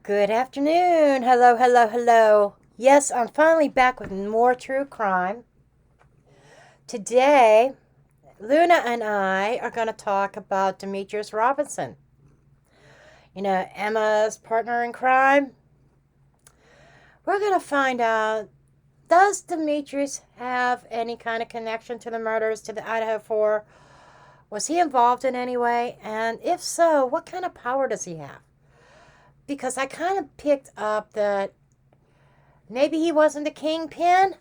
Good afternoon. Hello, hello, hello. Yes, I'm finally back with more true crime. Today, Luna and I are going to talk about Demetrius Robinson. You know, Emma's partner in crime. We're going to find out, does Demetrius have any kind of connection to the murders, to the Idaho 4? Was he involved in any way? And if so, what kind of power does he have? Because I kind of picked up that maybe he wasn't the kingpin,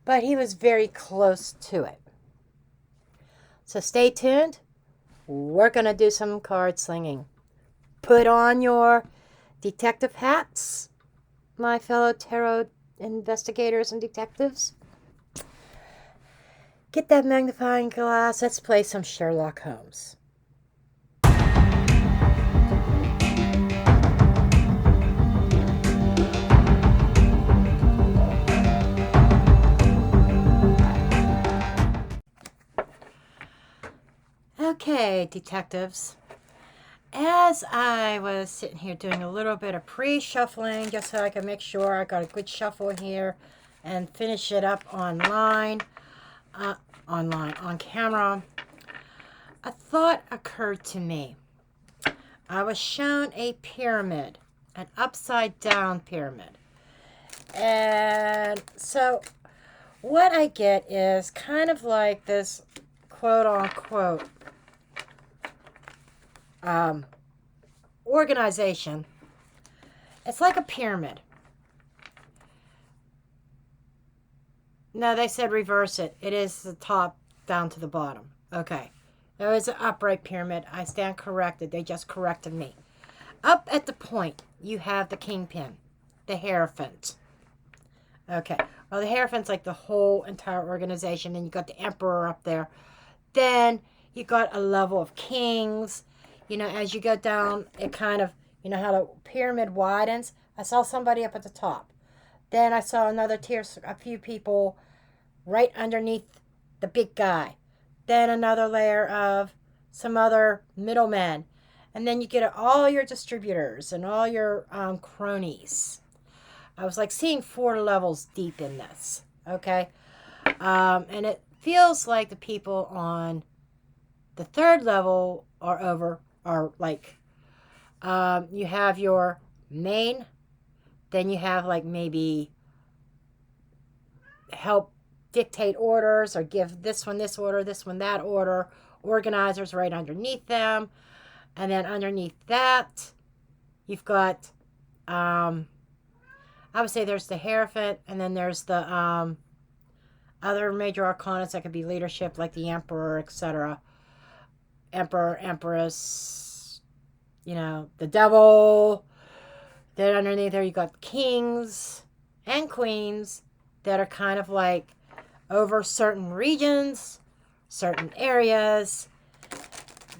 but he was very close to it. So stay tuned. We're going to do some card slinging. Put on your detective hats, my fellow tarot investigators and detectives. Get that magnifying glass. Let's play some Sherlock Holmes. Okay, detectives. As I was sitting here doing a little bit of pre-shuffling, just so I can make sure I got a good shuffle here and finish it up on camera, a thought occurred to me. I was shown a pyramid, an upside down pyramid. And so what I get is kind of like this quote unquote organization. It's like a pyramid. No, they said reverse it. It is the top down to the bottom. Okay. There is an upright pyramid. I stand corrected. They just corrected me. Up at the point, you have the kingpin, the Hierophant. Okay. Well, the Hierophant's like the whole entire organization. Then you got the emperor up there. Then you got a level of kings. You know, as you go down, it kind of, you know how the pyramid widens? I saw somebody up at the top. Then I saw another tier, a few people right underneath the big guy. Then another layer of some other middlemen. And then you get all your distributors and all your cronies. I was like seeing 4 levels deep in this. Okay? And it feels like the people on the 3rd level are like, you have your main, then you have like maybe help dictate orders or give this one this order, this one that order, organizers right underneath them. And then underneath that, you've got, I would say there's the Hierophant, and then there's the other major arcanas that could be leadership, like the Emperor, etc. Emperor, Empress, you know, the Devil. Then underneath there you got kings and queens that are kind of like over certain regions, certain areas,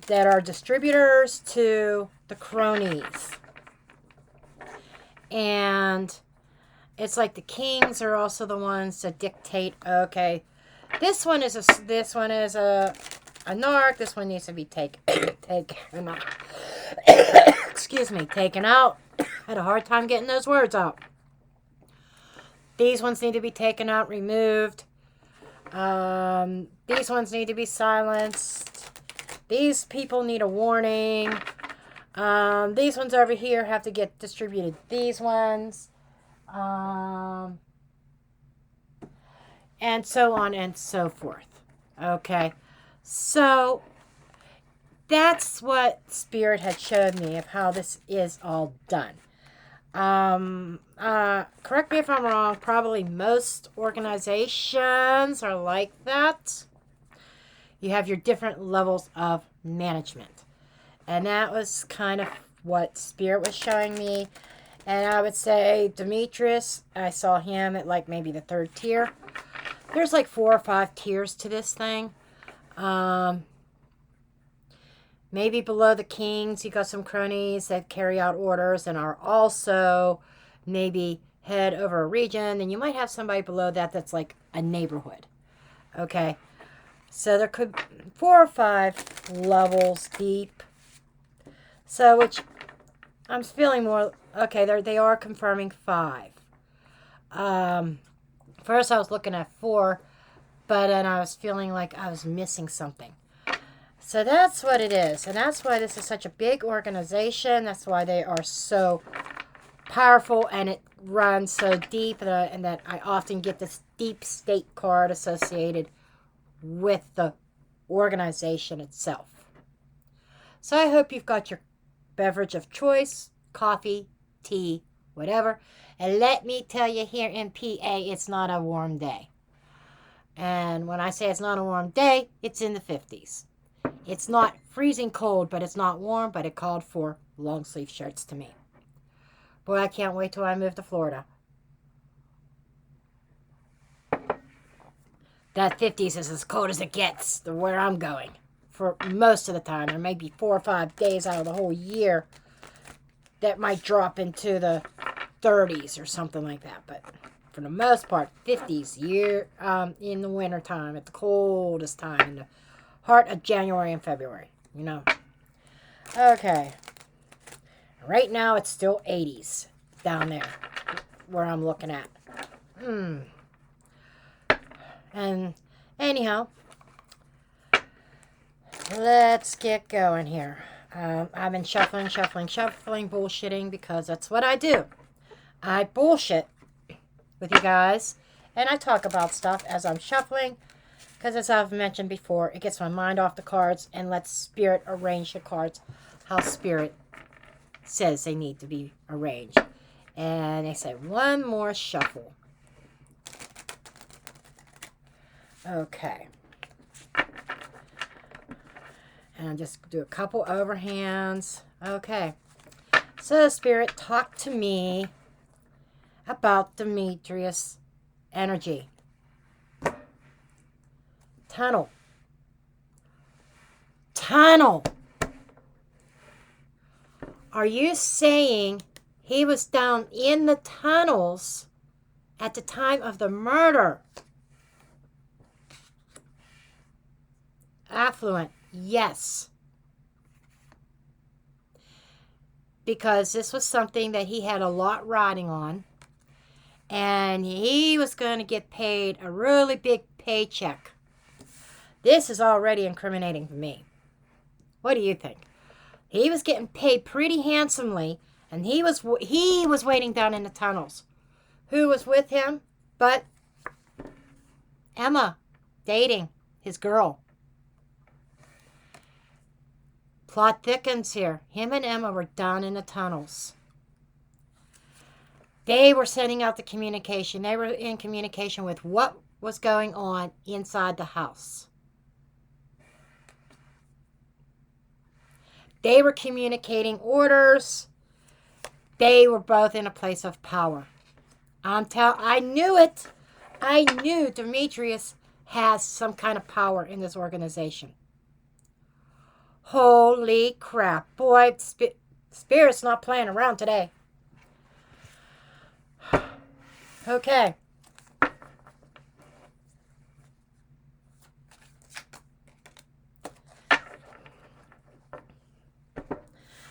that are distributors to the cronies. And it's like the kings are also the ones that dictate, okay, this one is a narc, this one needs to be taken out. Excuse me, taken out. Had a hard time getting those words out. These ones need to be taken out, removed. These ones need to be silenced. These people need a warning. These ones over here have to get distributed. These ones. And so on and so forth. Okay. So that's what Spirit had showed me of how this is all done. Correct me if I'm wrong, probably most organizations are like that. You have your different levels of management. And that was kind of what Spirit was showing me. And I would say Demetrius, I saw him at like maybe the 3rd tier. There's like 4 or 5 tiers to this thing. Maybe below the kings, you got some cronies that carry out orders and are also maybe head over a region. Then you might have somebody below that that's like a neighborhood. Okay. So there could be 4 or 5 levels deep. So which I'm feeling more Okay, they are confirming 5. First I was looking at 4, but then I was feeling like I was missing something. So that's what it is. And that's why this is such a big organization. That's why they are so powerful and it runs so deep. And that I often get this deep state card associated with the organization itself. So I hope you've got your beverage of choice, coffee, tea, whatever. And let me tell you, here in PA, it's not a warm day. And when I say it's not a warm day, it's in the 50s. It's not freezing cold, but it's not warm, but it called for long sleeve shirts to me. Boy, I can't wait till I move to Florida. That 50s is as cold as it gets to where I'm going for most of the time. There may be 4 or 5 days out of the whole year that might drop into the 30s or something like that. But for the most part, 50s in the winter time, at the coldest time, in the heart of January and February, you know. Okay. Right now, it's still 80s down there where I'm looking at. And anyhow, let's get going here. I've been shuffling, bullshitting, because that's what I do. I bullshit with you guys, and I talk about stuff as I'm shuffling, because as I've mentioned before, it gets my mind off the cards and lets Spirit arrange the cards how Spirit says they need to be arranged. And they say, one more shuffle. Okay. And just do a couple overhands. Okay. So, Spirit, talk to me about Demetrius energy. Tunnel. Are you saying he was down in the tunnels at the time of the murder? Affluent, yes. Because this was something that he had a lot riding on. And he was going to get paid a really big paycheck. This is already incriminating for me. What do you think? He was getting paid pretty handsomely, and he was waiting down in the tunnels. Who was with him? But Emma, dating his girl. Plot thickens here. Him and Emma were down in the tunnels. They were sending out the communication. They were in communication with what was going on inside the house. They were communicating orders. They were both in a place of power. I knew it. I knew Demetrius has some kind of power in this organization. Holy crap. Boy, Spirit's not playing around today. Okay.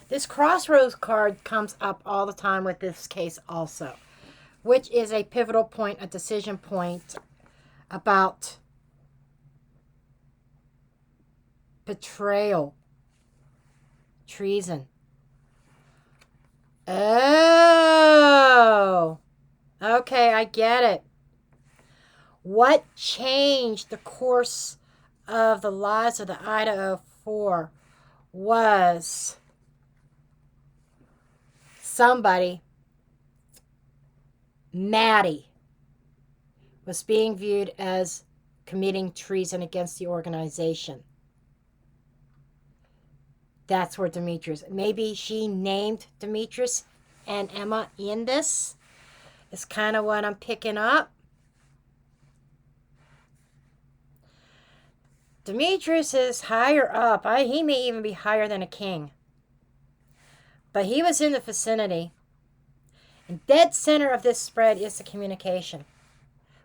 This crossroads card comes up all the time with this case also, which is a pivotal point, a decision point about betrayal, treason. Oh, okay, I get it. What changed the course of the lives of the IDAHO 4 was somebody, Maddie, was being viewed as committing treason against the organization. That's where Demetrius, maybe she named Demetrius and Emma in this, is kind of what I'm picking up. Demetrius is higher up. He may even be higher than a king. But he was in the vicinity. And dead center of this spread is the communication,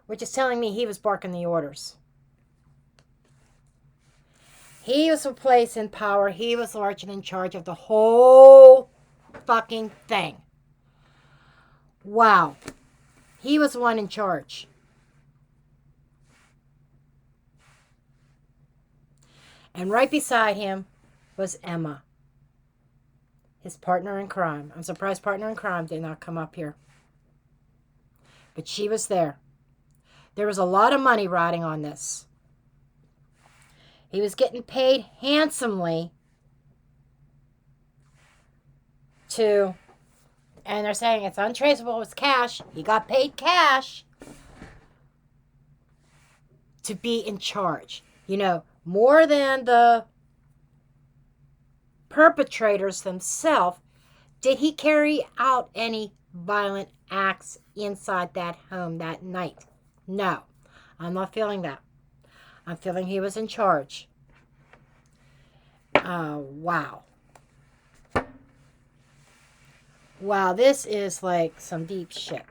which is telling me he was barking the orders. He was a place in power. He was large and in charge of the whole fucking thing. Wow. He was the one in charge. And right beside him was Emma, his partner in crime. I'm surprised partner in crime did not come up here. But she was there. There was a lot of money riding on this. He was getting paid handsomely to, and they're saying it's untraceable, it's cash. He got paid cash to be in charge. You know, more than the perpetrators themselves. Did he carry out any violent acts inside that home that night? No, I'm not feeling that. I'm feeling he was in charge. Wow. Wow, this is like some deep shit.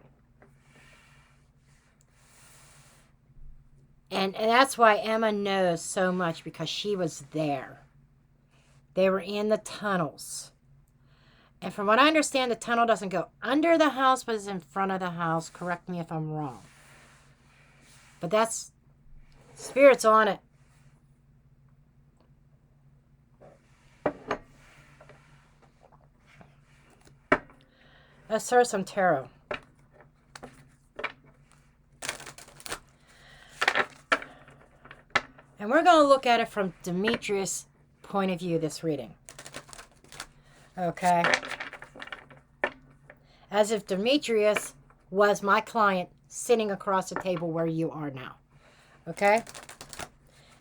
And that's why Emma knows so much, because she was there. They were in the tunnels. And from what I understand, the tunnel doesn't go under the house, but is in front of the house. Correct me if I'm wrong. But that's, Spirit's on it. Let's hear some tarot. And we're going to look at it from Demetrius' point of view, this reading. Okay? As if Demetrius was my client sitting across the table where you are now. Okay?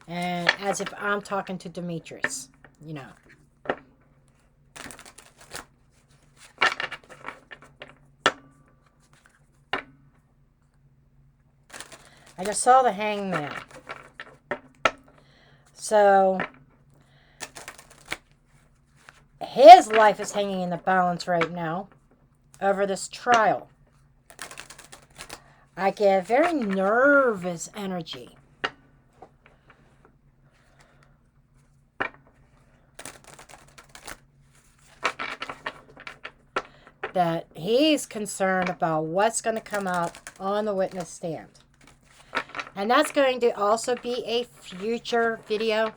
And as if I'm talking to Demetrius, you know. I just saw the Hangman. So, his life is hanging in the balance right now over this trial. I get very nervous energy. That he's concerned about what's going to come out on the witness stand. And that's going to also be a future video.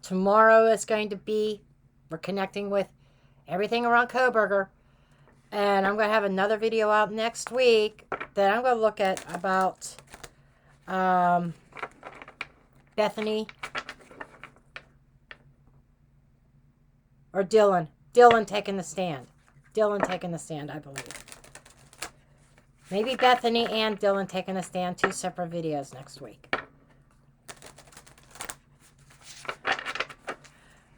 Tomorrow is going to be, we're connecting with everything around Coburger. And I'm going to have another video out next week that I'm going to look at about Bethany or Dylan. Dylan taking the stand. Dylan taking the stand, I believe. Maybe Bethany and Dylan taking the stand, 2 separate videos next week.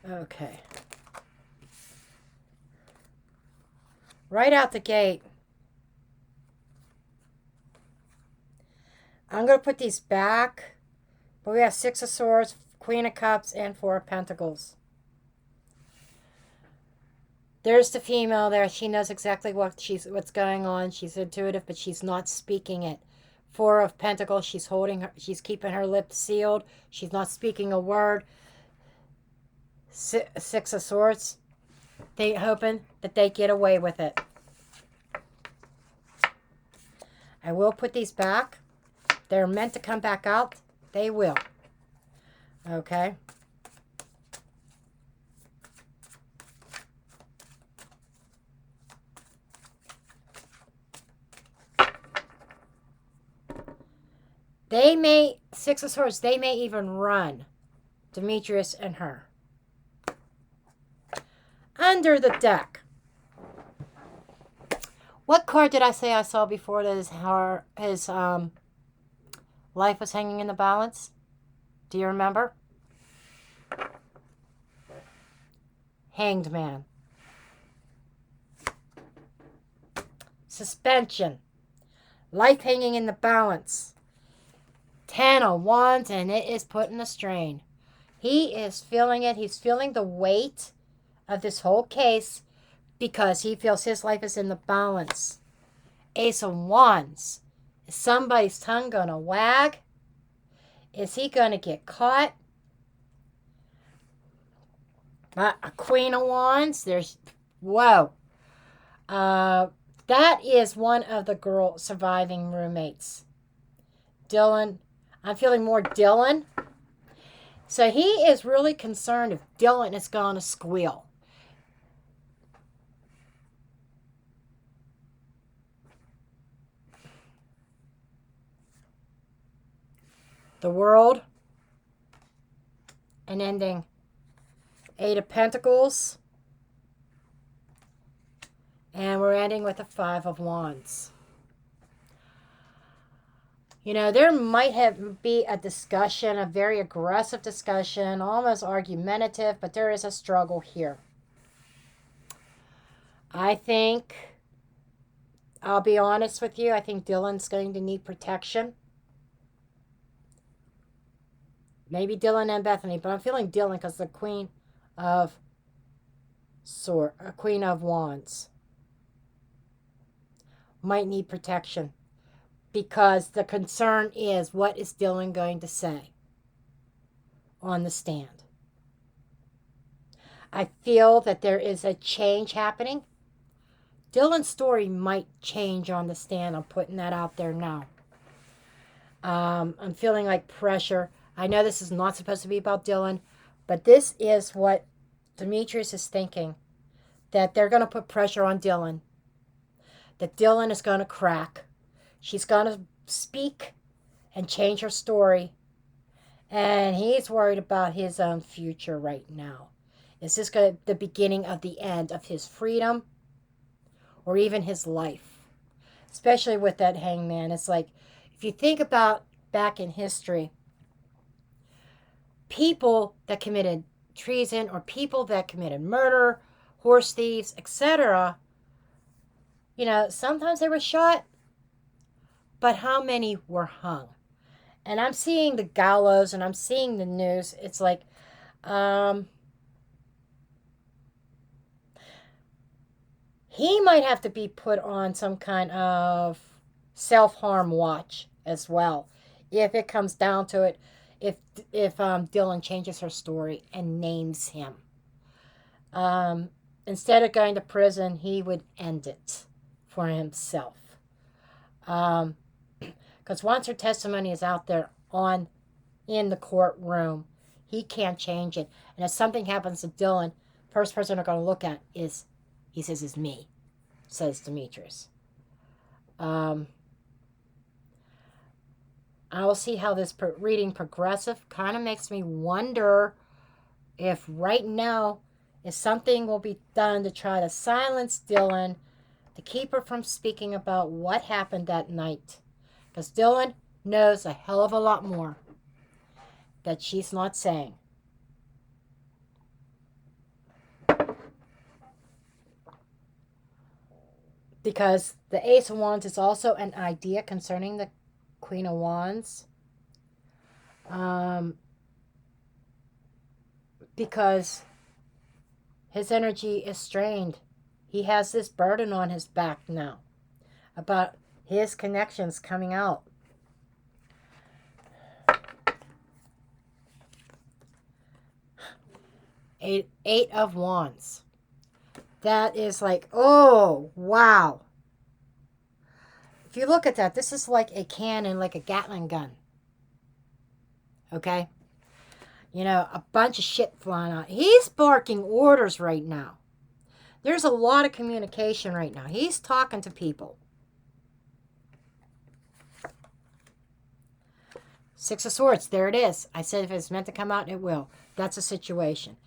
Okay. Right out the gate, I'm going to put these back. But we have 6 of Swords, Queen of Cups, and 4 of Pentacles. There's the female there. She knows exactly what's going on. She's intuitive, but she's not speaking it. 4 of Pentacles, she's keeping her lips sealed. She's not speaking a word. 6 of Swords, they hoping that they get away with it. I will put these back. They're meant to come back out. They will. Okay. They may, 6 of Swords, they may even run Demetrius and her under the deck. What card did I say I saw before that his life was hanging in the balance? Do you remember? Hanged Man. Suspension. Life hanging in the balance. 10 of Wands, and it is putting a strain. He is feeling it. He's feeling the weight of this whole case because he feels his life is in the balance. Ace of Wands. Is somebody's tongue going to wag? Is he going to get caught? A Queen of Wands. There's, whoa. That is one of the girl surviving roommates. Dylan. I'm feeling more Dylan. So he is really concerned if Dylan is going to squeal. The world. An ending. 8 of Pentacles. And we're ending with the 5 of Wands. You know, there might be a discussion, a very aggressive discussion, almost argumentative, but there is a struggle here. I think, I'll be honest with you, I think Dylan's going to need protection. Maybe Dylan and Bethany, but I'm feeling Dylan because the Queen of Wands might need protection. Because the concern is, what is Dylan going to say on the stand? I feel that there is a change happening. Dylan's story might change on the stand. I'm putting that out there now. I'm feeling like pressure. I know this is not supposed to be about Dylan, but this is what Demetrius is thinking. That they're going to put pressure on Dylan. That Dylan is going to crack. She's going to speak and change her story. And he's worried about his own future right now. Is this going to be the beginning of the end of his freedom? Or even his life? Especially with that hangman. It's like, if you think about back in history, people that committed treason or people that committed murder, horse thieves, etc., you know, sometimes they were shot. But how many were hung? And I'm seeing the gallows and I'm seeing the news. It's like, he might have to be put on some kind of self-harm watch as well. If it comes down to it, if Dylan changes her story and names him. Instead of going to prison, he would end it for himself. Because once her testimony is out there in the courtroom, he can't change it. And if something happens to Dylan, first person they're going to look at is, he says, is me, says Demetrius. I will see how this reading progressive kind of makes me wonder if right now, if something will be done to try to silence Dylan, to keep her from speaking about what happened that night. Because Dylan knows a hell of a lot more that she's not saying. Because the Ace of Wands is also an idea concerning the Queen of Wands. Because his energy is strained. He has this burden on his back now about his connections coming out. Eight of Wands. That is like, oh, wow. If you look at that, this is like a cannon, like a Gatling gun. Okay? You know, a bunch of shit flying out. He's barking orders right now. There's a lot of communication right now. He's talking to people. Six of Swords, there it is. I said if it's meant to come out, it will. That's a situation.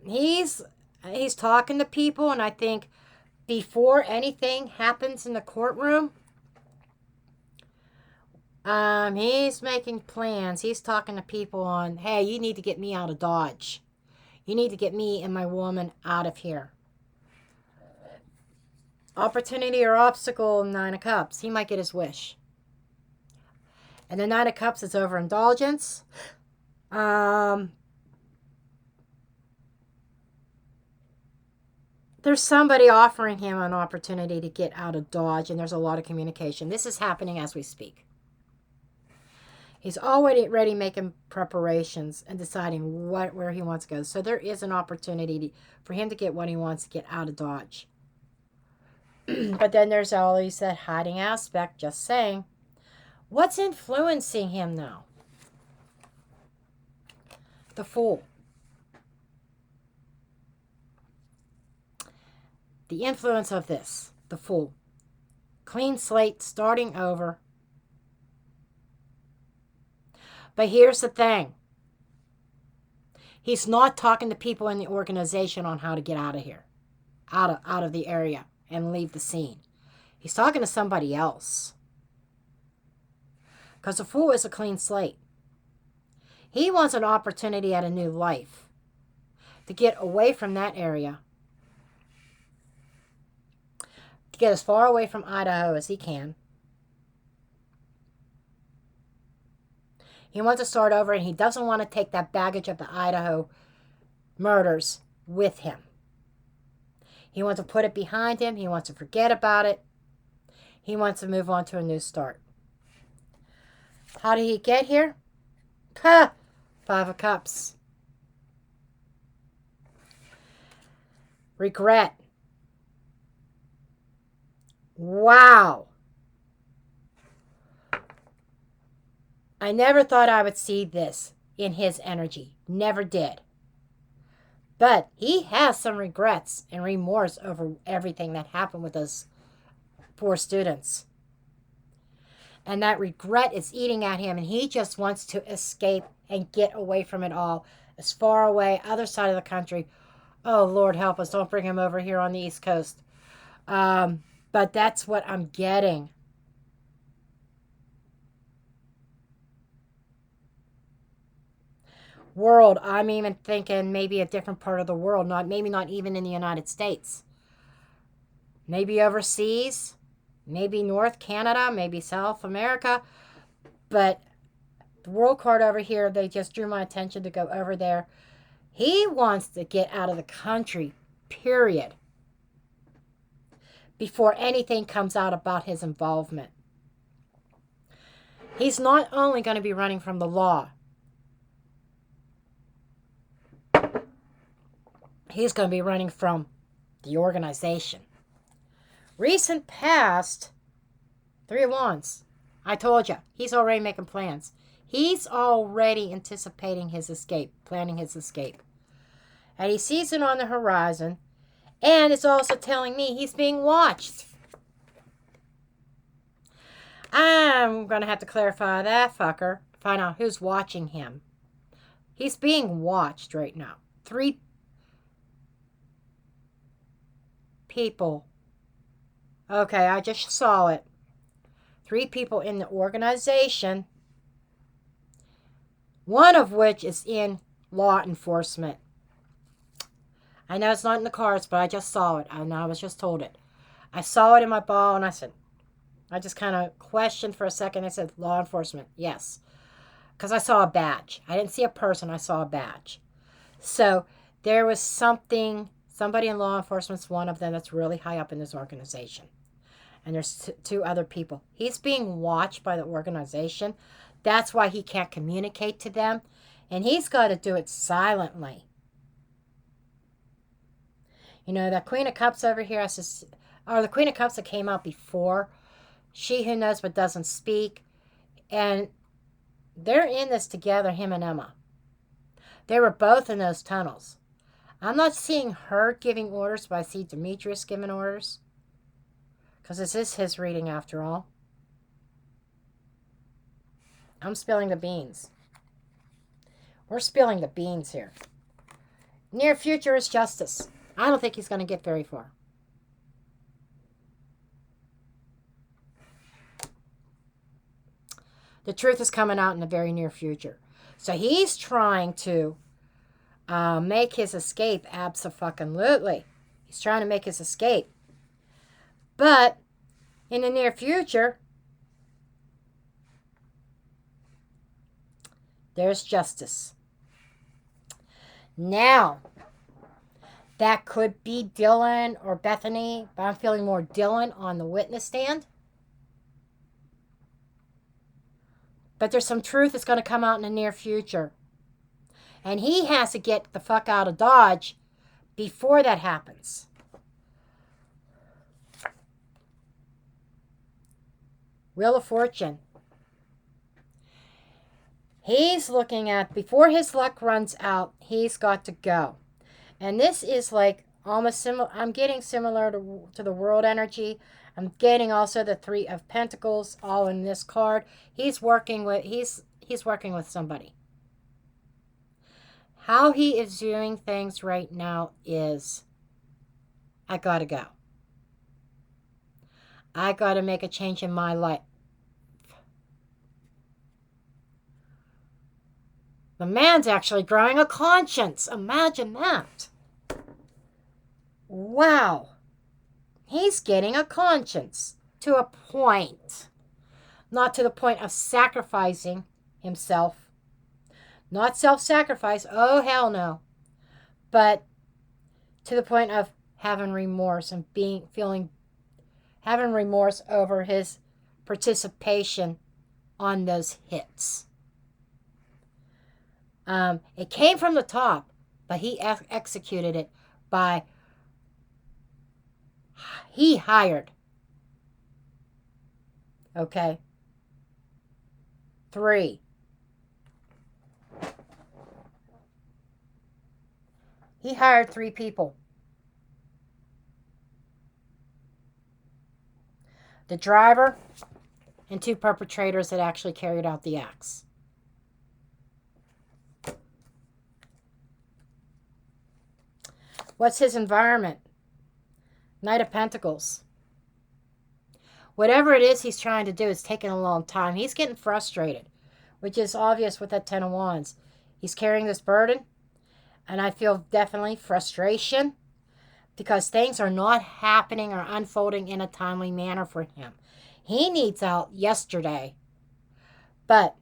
He's talking to people, and I think before anything happens in the courtroom, he's making plans. He's talking to people on, hey, you need to get me out of Dodge. You need to get me and my woman out of here. Opportunity or obstacle, Nine of Cups. He might get his wish. And the Nine of Cups is overindulgence. There's somebody offering him an opportunity to get out of Dodge, and there's a lot of communication. This is happening as we speak. He's already making preparations and deciding where he wants to go. So there is an opportunity for him to get what he wants to get out of Dodge. But then there's always that hiding aspect, just saying. What's influencing him now? The Fool. The influence of this, the Fool. Clean slate, starting over. But here's the thing. He's not talking to people in the organization on how to get out of here, out of the area and leave the scene. He's talking to somebody else. Because the Fool is a clean slate. He wants an opportunity at a new life to get away from that area, to get as far away from Idaho as he can. He wants to start over, and he doesn't want to take that baggage of the Idaho murders with him. He wants to put it behind him. He wants to forget about it. He wants to move on to a new start. How did he get here? Ha! 5 of Cups. Regret. Wow. I never thought I would see this in his energy. Never did. But he has some regrets and remorse over everything that happened with those 4 students. And that regret is eating at him, and he just wants to escape and get away from it all. As far away, other side of the country. Oh, Lord help us. Don't bring him over here on the East Coast. But that's what I'm getting. World, I'm even thinking maybe a different part of the world, maybe not even in the United States. Maybe overseas, maybe North Canada, maybe South America. But the world card over here, they just drew my attention to go over there. He wants to get out of the country, period, before anything comes out about his involvement. He's not only going to be running from the law, he's going to be running from the organization. Recent past, 3 of Wands. I told you, he's already making plans. He's already anticipating his escape, planning his escape. And he sees it on the horizon. And it's also telling me he's being watched. I'm going to have to clarify that fucker. Find out who's watching him. He's being watched right now. 3 people. Okay, I just saw it. 3 people in the organization. One of which is in law enforcement. I know it's not in the cards, but I just saw it. I was just told it. I saw it in my ball, and I just kind of questioned for a second. I said, law enforcement, yes. Because I saw a badge. I didn't see a person, I saw a badge. So there was somebody in law enforcement's one of them that's really high up in this organization. And there's 2 other people. He's being watched by the organization. That's why he can't communicate to them. And he's got to do it silently. You know, that Queen of Cups over here, or the Queen of Cups that came out before, she who knows but doesn't speak. And they're in this together, him and Emma. They were both in those tunnels. I'm not seeing her giving orders, but I see Demetrius giving orders. Because this is his reading after all. I'm spilling the beans. We're spilling the beans here. Near future is justice. I don't think he's going to get very far. The truth is coming out in the very near future. So he's trying to make his escape abso-fucking-lutely. He's trying to make his escape. But in the near future, there's justice. Now, that could be Dylan or Bethany, but I'm feeling more Dylan on the witness stand. But there's some truth that's going to come out in the near future. And he has to get the fuck out of Dodge before that happens. Wheel of Fortune. He's looking at, before his luck runs out, he's got to go. And this is like almost similar. I'm getting similar to the world energy. I'm getting also the Three of Pentacles all in this card. He's working with somebody. How he is viewing things right now is, I gotta go. I gotta make a change in my life. The man's actually growing a conscience. Imagine that. Wow. He's getting a conscience to a point. Not to the point of sacrificing himself. Not self-sacrifice. Oh, hell no. But to the point of having remorse and having remorse over his participation on those hits. It came from the top, but he executed it by, he hired. Okay. 3. He hired 3 people. The driver and 2 perpetrators that actually carried out the acts. What's his environment? Knight of Pentacles. Whatever it is he's trying to do, it's taking a long time. He's getting frustrated, which is obvious with that 10 of Wands. He's carrying this burden, and I feel definitely frustration because things are not happening or unfolding in a timely manner for him. He needs out yesterday, but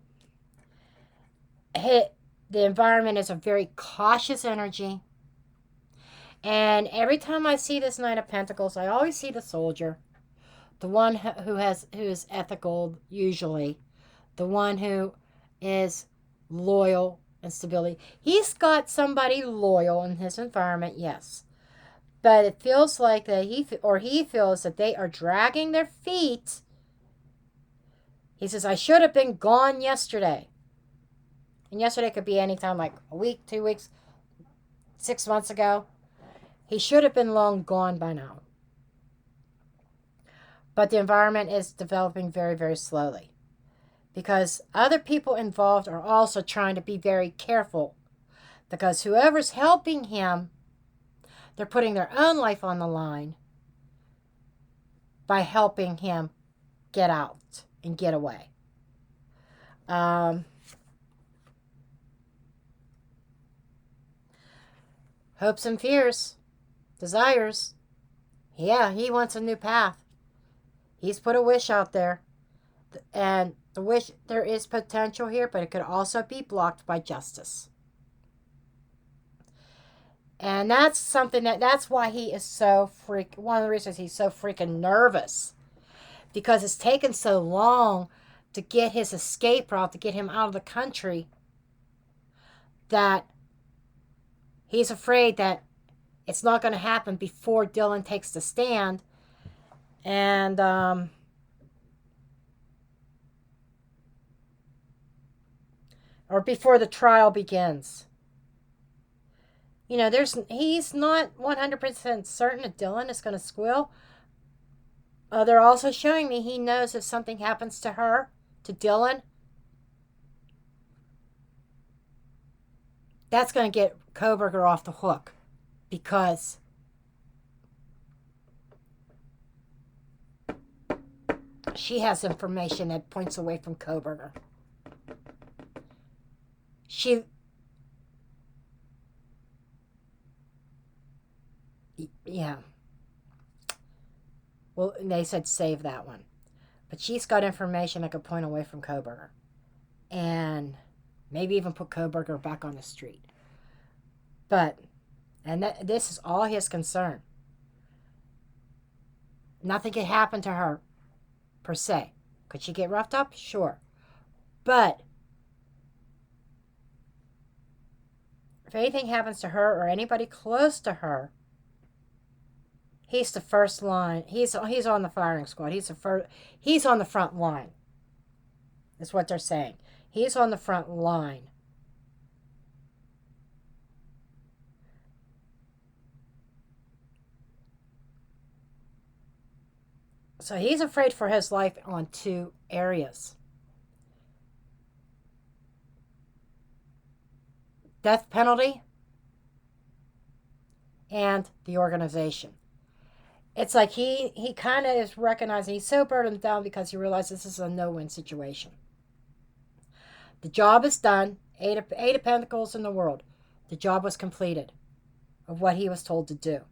the environment is a very cautious energy. And every time I see this Knight of Pentacles, I always see the soldier. The one who is ethical, usually. The one who is loyal and stability. He's got somebody loyal in his environment, yes. But it feels like that he feels that they are dragging their feet. He says, I should have been gone yesterday. And yesterday could be any time, like a week, 2 weeks, 6 months ago. He should have been long gone by now. But the environment is developing very, very slowly. Because other people involved are also trying to be very careful. Because whoever's helping him, they're putting their own life on the line by helping him get out and get away. Hopes and fears. Desires. Yeah, he wants a new path. He's put a wish out there. And the wish, there is potential here, but it could also be blocked by justice. And that's something that's why he is so one of the reasons he's so freaking nervous. Because it's taken so long to get his escape route, to get him out of the country, that he's afraid that it's not going to happen before Dylan takes the stand. And, or before the trial begins. You know, he's not 100% certain that Dylan is going to squeal. They're also showing me he knows if something happens to her, to Dylan, that's going to get Koberger off the hook. Because she has information that points away from Koberger. Yeah. Well, they said save that one. But she's got information that could point away from Koberger. And maybe even put Koberger back on the street. But, and this is all his concern. Nothing could happen to her, per se. Could she get roughed up? Sure. But if anything happens to her or anybody close to her, He's the first line. He's on the firing squad. He's on the front line. Is what they're saying. He's on the front line. So he's afraid for his life on two areas. Death penalty and the organization. It's like he kind of is recognizing he's so burdened down because he realizes this is a no-win situation. The job is done. Eight of Pentacles in the world. The job was completed of what he was told to do.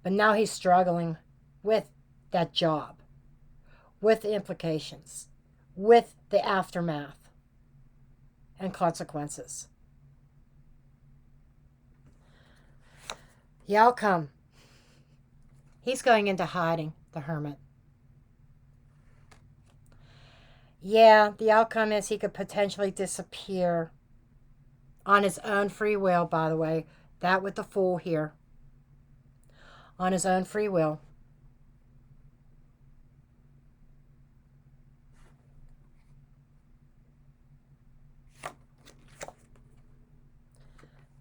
But now he's struggling with that job, with the implications, with the aftermath and consequences. The outcome. He's going into hiding, the Hermit. Yeah, the outcome is he could potentially disappear on his own free will, by the way. That with the Fool here. On his own free will.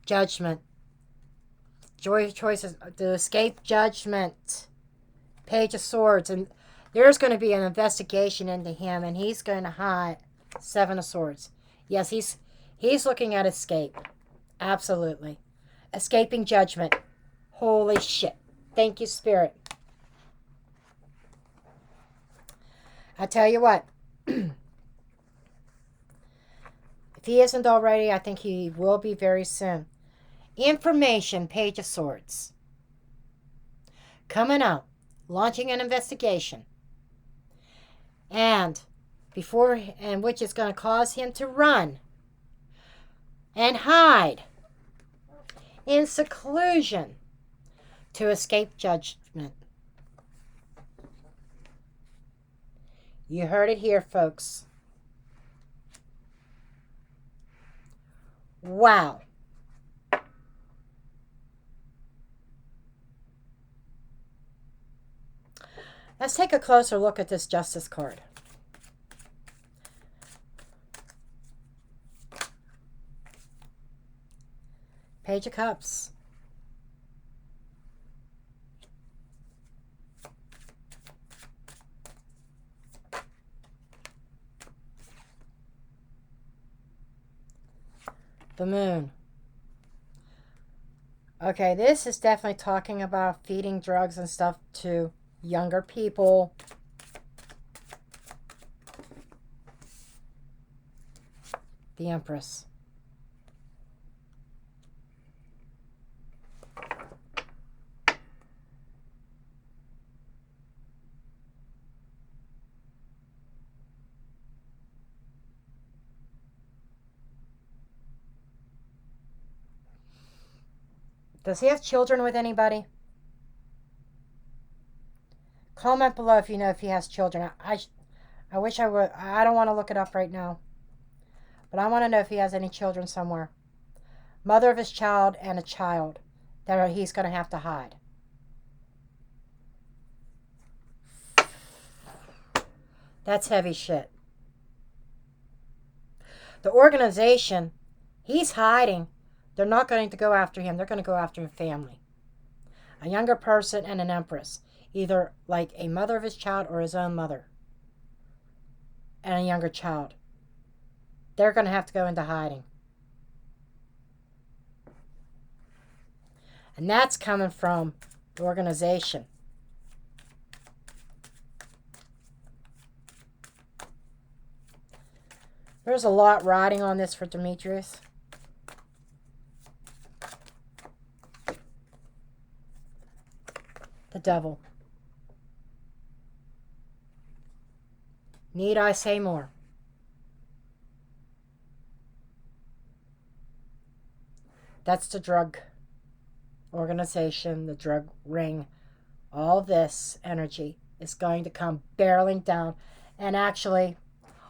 Judgment. Choices to escape judgment. Page of Swords. And there's going to be an investigation into him, and he's going to hide. Seven of Swords. Yes, he's looking at escape. Absolutely. Escaping judgment. Holy shit. Thank you, Spirit. I tell you what. If he isn't already, I think he will be very soon. Information, Page of Swords. Coming out. Launching an investigation. And which is going to cause him to run and hide in seclusion to escape judgment. You heard it here, folks. Wow. Let's take a closer look at this Justice card. Page of Cups. The Moon. Okay, this is definitely talking about feeding drugs and stuff to younger people. The Empress. Does he have children with anybody? Comment below if you know if he has children. I wish I would. I don't want to look it up right now. But I want to know if he has any children somewhere. Mother of his child and a child that he's going to have to hide. That's heavy shit. The organization, he's hiding. They're not going to go after him. They're going to go after a family. A younger person and an Empress. Either like a mother of his child or his own mother. And a younger child. They're going to have to go into hiding. And that's coming from the organization. There's a lot riding on this for Demetrius. The Devil. Need I say more? That's the drug organization, the drug ring. All this energy is going to come barreling down, and actually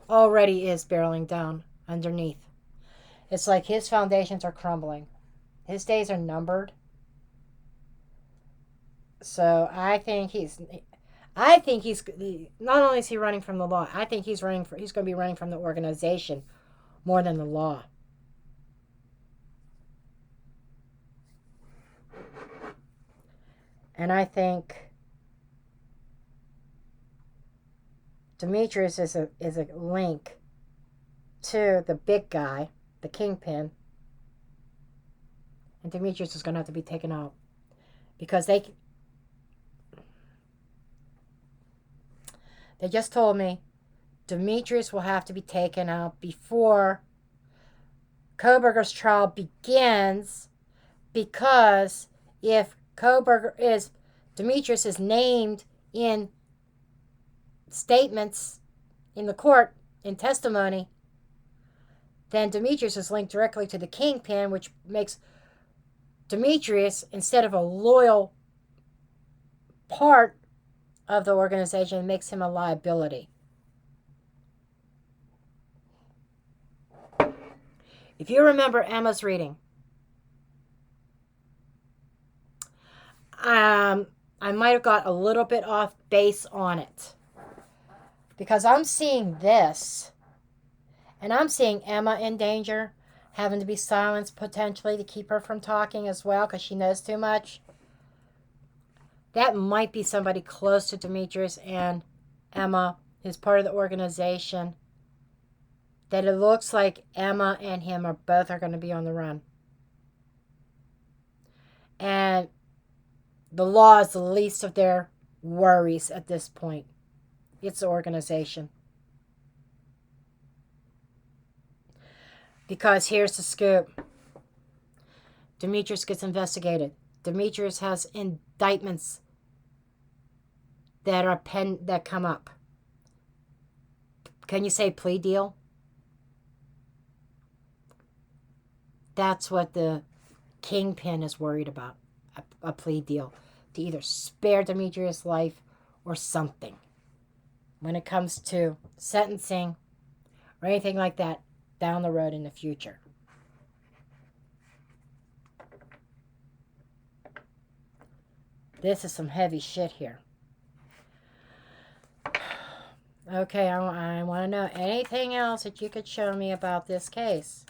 already is barreling down underneath. It's like his foundations are crumbling. His days are numbered. So I think he's not only is he running from the law, I think he's going to be running from the organization more than the law. And I think Demetrius is a link to the big guy, the kingpin. And Demetrius is going to have to be taken out because they just told me Demetrius will have to be taken out before Kohberger's trial begins, because if Demetrius is named in statements in the court, in testimony, then Demetrius is linked directly to the kingpin, which makes Demetrius, instead of a loyal part of the organization, makes him a liability. If you remember Emma's reading, I might have got a little bit off base on it, because I'm seeing this, and I'm seeing Emma in danger, having to be silenced potentially to keep her from talking as well because she knows too much. That might be somebody close to Demetrius and Emma, who's part of the organization, that it looks like Emma and him are going to be on the run. And the law is the least of their worries at this point. It's the organization. Because here's the scoop. Demetrius gets investigated. Demetrius has indictments that come up. Can you say plea deal? That's what the kingpin is worried about. A plea deal to either spare Demetrius' life or something when it comes to sentencing or anything like that down the road in the future. This is some heavy shit here. Okay, I want to know anything else that you could show me about this case.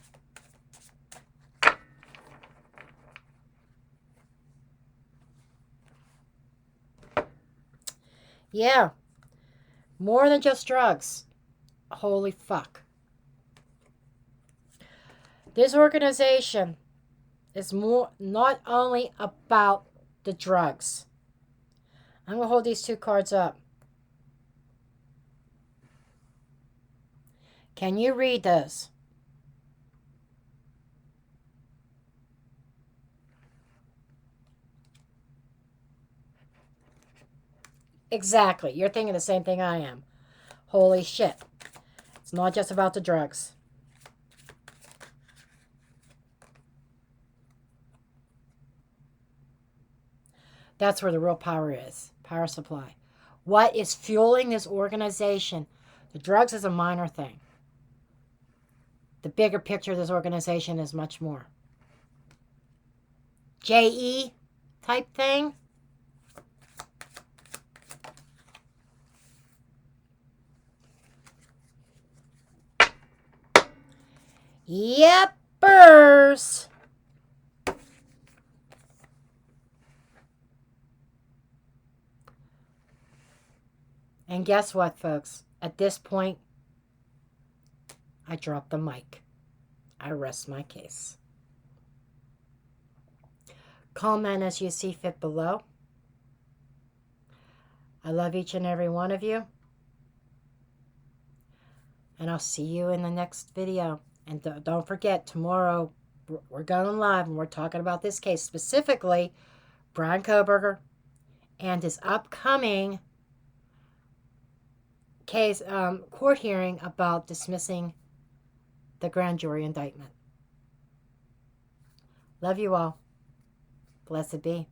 Yeah, more than just drugs. Holy fuck. This organization is not only about the drugs. I'm going to hold these two cards up. Can you read those? Exactly. You're thinking the same thing I am. Holy shit. It's not just about the drugs. That's where the real power is. Power supply. What is fueling this organization? The drugs is a minor thing. The bigger picture of this organization is much more. JE type thing. Yepers. And guess what, folks? At this point, I drop the mic. I rest my case. Comment as you see fit below. I love each and every one of you. And I'll see you in the next video. And don't forget, tomorrow we're going live and we're talking about this case, specifically Brian Kohberger and his upcoming case court hearing about dismissing the grand jury indictment. Love you all. Blessed be.